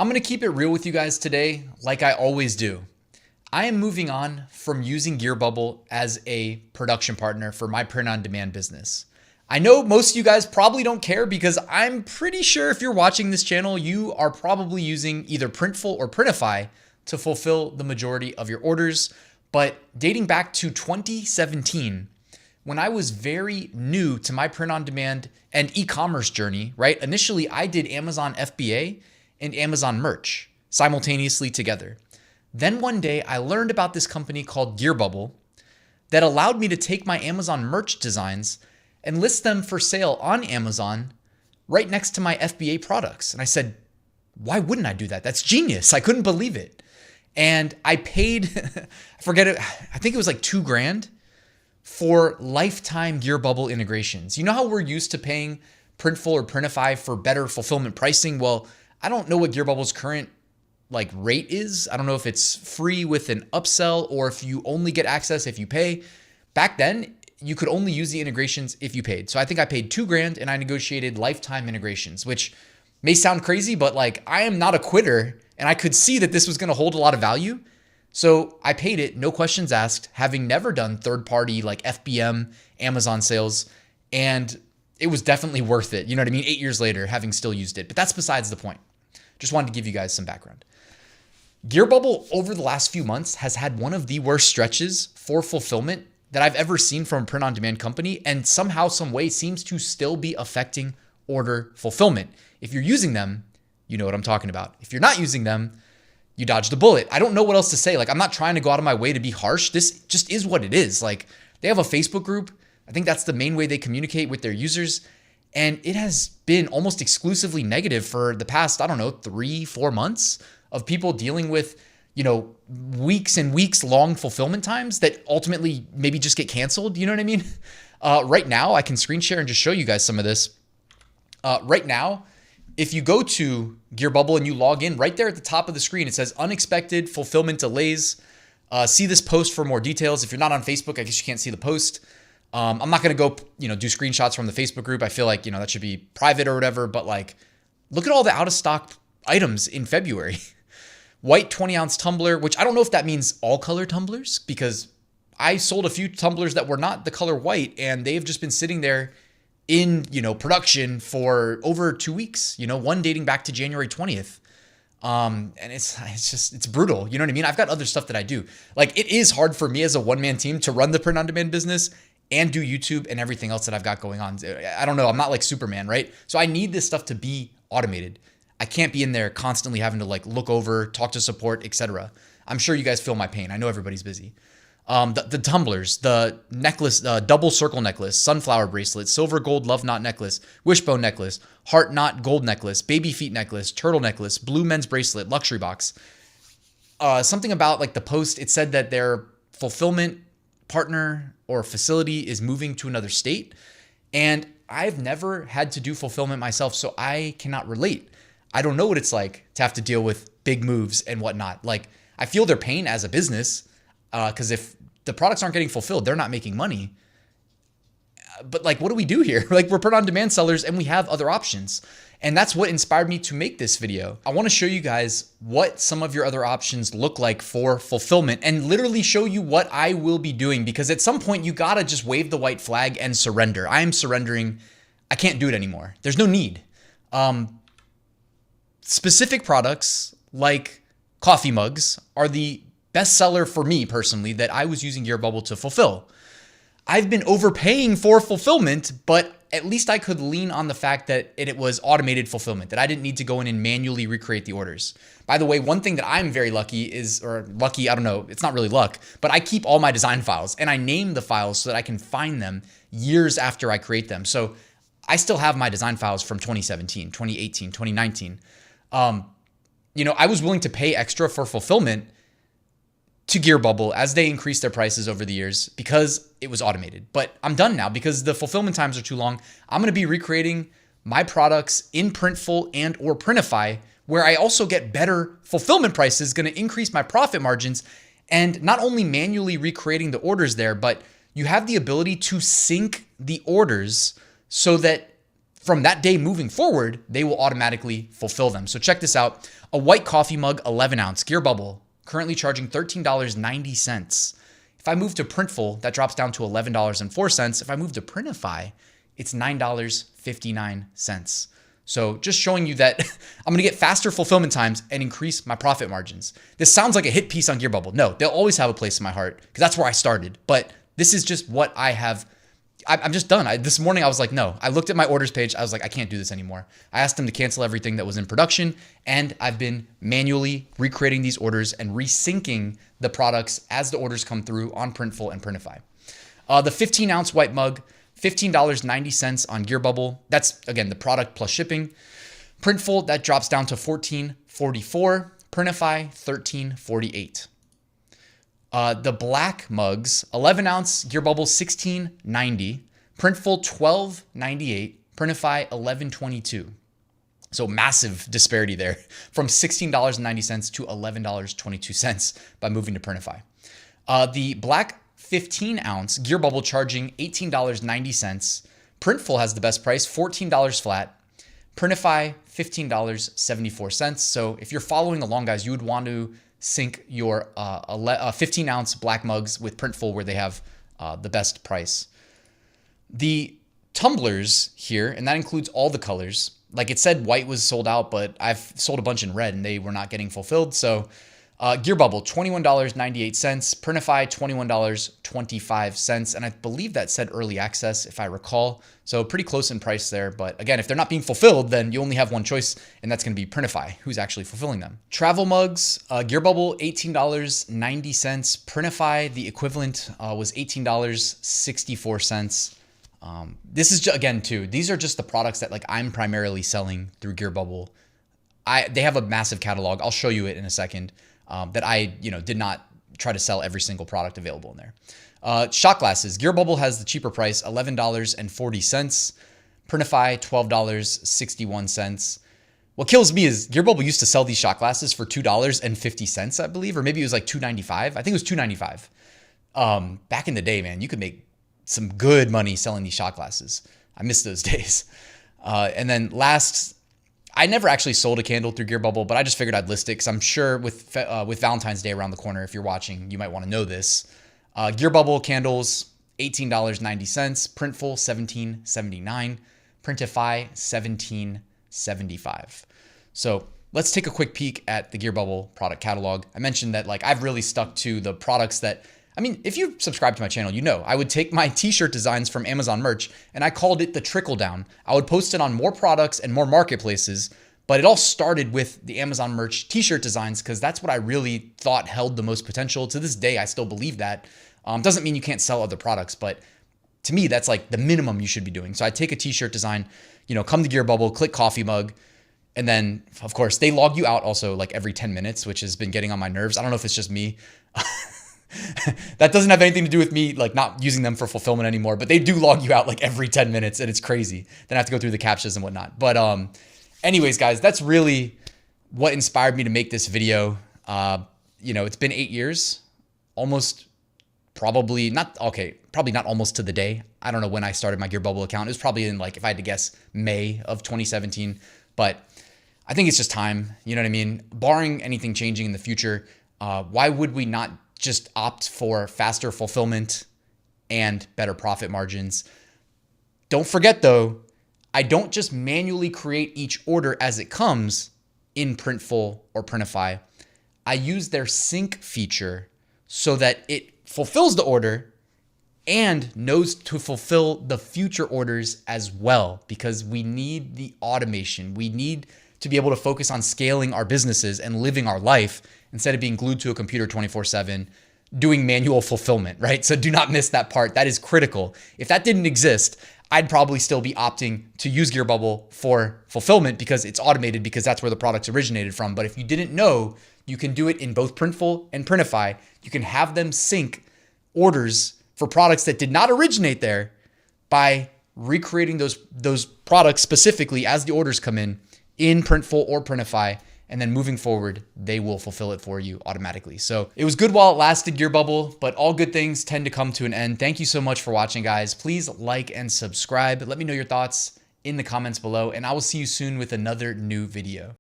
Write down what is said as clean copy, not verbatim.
I'm going to keep it real with you guys today, like I always do. I am moving on from using Gearbubble as a production partner for my print-on-demand business. I know most of you guys probably don't care because I'm pretty sure if you're watching this channel, you are probably using either Printful or Printify to fulfill the majority of your orders. But dating back to 2017, when I was very new to my print-on-demand and e-commerce journey, right? Initially, I did Amazon FBA and Amazon merch simultaneously together. Then one day I learned about this company called Gearbubble that allowed me to take my Amazon merch designs and list them for sale on Amazon right next to my FBA products. And I said, why wouldn't I do that? That's genius. I couldn't believe it. And I paid, I forget it, I think it was like $2,000 for lifetime Gearbubble integrations. You know how we're used to paying Printful or Printify for better fulfillment pricing? Well, I don't know what Gearbubble's current rate is. I don't know if it's free with an upsell or if you only get access if you pay. Back then, you could only use the integrations if you paid. So I think I paid $2,000 and I negotiated lifetime integrations, which may sound crazy, but I am not a quitter and I could see that this was going to hold a lot of value. So I paid it, no questions asked, having never done third-party FBM, Amazon sales, and it was definitely worth it. You know what I mean? 8 years later, having still used it, but that's besides the point. Just wanted to give you guys some background. Gearbubble over the last few months has had one of the worst stretches for fulfillment that I've ever seen from a print-on-demand company, and somehow, some way seems to still be affecting order fulfillment. If you're using them, you know what I'm talking about. If you're not using them, you dodged a bullet. I don't know what else to say. I'm not trying to go out of my way to be harsh. This just is what it is. They have a Facebook group. I think that's the main way they communicate with their users. And it has been almost exclusively negative for the past, 3-4 months of people dealing with, weeks and weeks long fulfillment times that ultimately maybe just get canceled. You know what I mean? Right now, I can screen share and just show you guys some of this. Right now, if you go to Gearbubble and you log in, right there at the top of the screen, it says unexpected fulfillment delays. See this post for more details. If you're not on Facebook, I guess you can't see the post. I'm not going to go, do screenshots from the Facebook group. I feel like, that should be private or whatever. But look at all the out of stock items in February. White 20-ounce tumbler, which I don't know if that means all color tumblers, because I sold a few tumblers that were not the color white and they've just been sitting there in, production for over 2 weeks, one dating back to January 20th. And it's brutal. You know what I mean? I've got other stuff that I do. It is hard for me as a one-man team to run the print on demand business and do YouTube and everything else that I've got going on. I don't know. I'm not like Superman, right? So I need this stuff to be automated. I can't be in there constantly having to look over, talk to support, etc. I'm sure you guys feel my pain. I know everybody's busy. The tumblers, the necklace, double circle necklace, sunflower bracelet, silver gold love knot necklace, wishbone necklace, heart knot gold necklace, baby feet necklace, turtle necklace, blue men's bracelet, luxury box. Something about the post, it said that their fulfillment partner or facility is moving to another state. And I've never had to do fulfillment myself, so I cannot relate. I don't know what it's like to have to deal with big moves and whatnot. I feel their pain as a business, because if the products aren't getting fulfilled, they're not making money. But what do we do here? We're print on demand sellers and we have other options. And that's what inspired me to make this video. I want to show you guys what some of your other options look like for fulfillment and literally show you what I will be doing, because at some point you got to just wave the white flag and surrender. I am surrendering. I can't do it anymore. There's no need. Specific products like coffee mugs are the best seller for me personally that I was using Gearbubble to fulfill. I've been overpaying for fulfillment, but at least I could lean on the fact that it was automated fulfillment, that I didn't need to go in and manually recreate the orders. By the way, one thing that I'm very lucky is, or lucky, I don't know, it's not really luck, but I keep all my design files and I name the files so that I can find them years after I create them. So I still have my design files from 2017, 2018, 2019. I was willing to pay extra for fulfillment to Gearbubble as they increased their prices over the years because it was automated. But I'm done now because the fulfillment times are too long. I'm going to be recreating my products in Printful and or Printify, where I also get better fulfillment prices, going to increase my profit margins, and not only manually recreating the orders there, but you have the ability to sync the orders so that from that day moving forward, they will automatically fulfill them. So check this out. A white coffee mug, 11 ounce, Gearbubble, currently charging $13.90. If I move to Printful, that drops down to $11.04. If I move to Printify, it's $9.59. So just showing you that I'm gonna get faster fulfillment times and increase my profit margins. This sounds like a hit piece on Gearbubble. No, they'll always have a place in my heart because that's where I started. But this is just what I have. I'm just done. This morning I was like, no. I looked at my orders page. I was like, I can't do this anymore. I asked them to cancel everything that was in production, and I've been manually recreating these orders and resyncing the products as the orders come through on Printful and Printify. The 15 ounce white mug, $15.90 on Gearbubble. That's, again, the product plus shipping. Printful, that drops down to $14.44. Printify, $13.48. The black mugs, 11 ounce Gearbubble, $16.90. Printful, $12.98. Printify, $11.22. So massive disparity there from $16.90 to $11.22 by moving to Printify. The black 15 ounce Gearbubble charging $18.90. Printful has the best price, $14 flat. Printify, $15.74. So if you're following along, guys, you would want to sync your 15 ounce black mugs with Printful where they have the best price. The tumblers here, and that includes all the colors. Like it said, white was sold out, but I've sold a bunch in red and they were not getting fulfilled. So Gearbubble, $21.98. Printify, $21.25. And I believe that said early access, if I recall. So pretty close in price there. But again, if they're not being fulfilled, then you only have one choice, and that's going to be Printify, who's actually fulfilling them. Travel mugs, Gearbubble, $18.90. Printify, the equivalent was $18.64. This is, again, too, these are just the products that like I'm primarily selling through Gearbubble. They have a massive catalog. I'll show you it in a second. That I, did not try to sell every single product available in there. Shot glasses. Gearbubble has the cheaper price, $11.40. Printify, $12.61. What kills me is Gearbubble used to sell these shot glasses for $2.50, I believe, or maybe it was like $2.95. I think it was $2.95. Back in the day, man, you could make some good money selling these shot glasses. I miss those days. And then last, I never actually sold a candle through Gearbubble, but I just figured I'd list it because I'm sure with Valentine's Day around the corner, if you're watching, you might want to know this. Gearbubble candles, $18.90. Printful, $17.79. Printify, $17.75. So let's take a quick peek at the Gearbubble product catalog. I mentioned that like I've really stuck to the products that, I mean, if you subscribe to my channel, you know I would take my t-shirt designs from Amazon merch and I called it the trickle down. I would post it on more products and more marketplaces, but it all started with the Amazon merch t-shirt designs because that's what I really thought held the most potential. To this day, I still believe that. Doesn't mean you can't sell other products, but to me, that's like the minimum you should be doing. So I take a t-shirt design, come to Gearbubble, click coffee mug, and then of course they log you out also like every 10 minutes, which has been getting on my nerves. I don't know if it's just me. That doesn't have anything to do with me like not using them for fulfillment anymore, but they do log you out like every 10 minutes and it's crazy. Then I have to go through the captchas and whatnot. But anyways, guys, that's really what inspired me to make this video. It's been 8 years, probably not almost to the day. I don't know when I started my Gearbubble account. It was probably in like, if I had to guess, May of 2017. But I think it's just time, you know what I mean? Barring anything changing in the future, why would we not just opt for faster fulfillment and better profit margins? Don't forget though, I don't just manually create each order as it comes in Printful or Printify. I use their sync feature so that it fulfills the order and knows to fulfill the future orders as well, because we need the automation. We need to be able to focus on scaling our businesses and living our life instead of being glued to a computer 24/7 doing manual fulfillment, right? So do not miss that part. That is critical. If that didn't exist, I'd probably still be opting to use Gearbubble for fulfillment because it's automated, because that's where the products originated from. But if you didn't know, you can do it in both Printful and Printify. You can have them sync orders for products that did not originate there by recreating those products specifically as the orders come in Printful or Printify, and then moving forward, they will fulfill it for you automatically. So it was good while it lasted, Gearbubble, but all good things tend to come to an end. Thank you so much for watching, guys. Please like and subscribe. Let me know your thoughts in the comments below, and I will see you soon with another new video.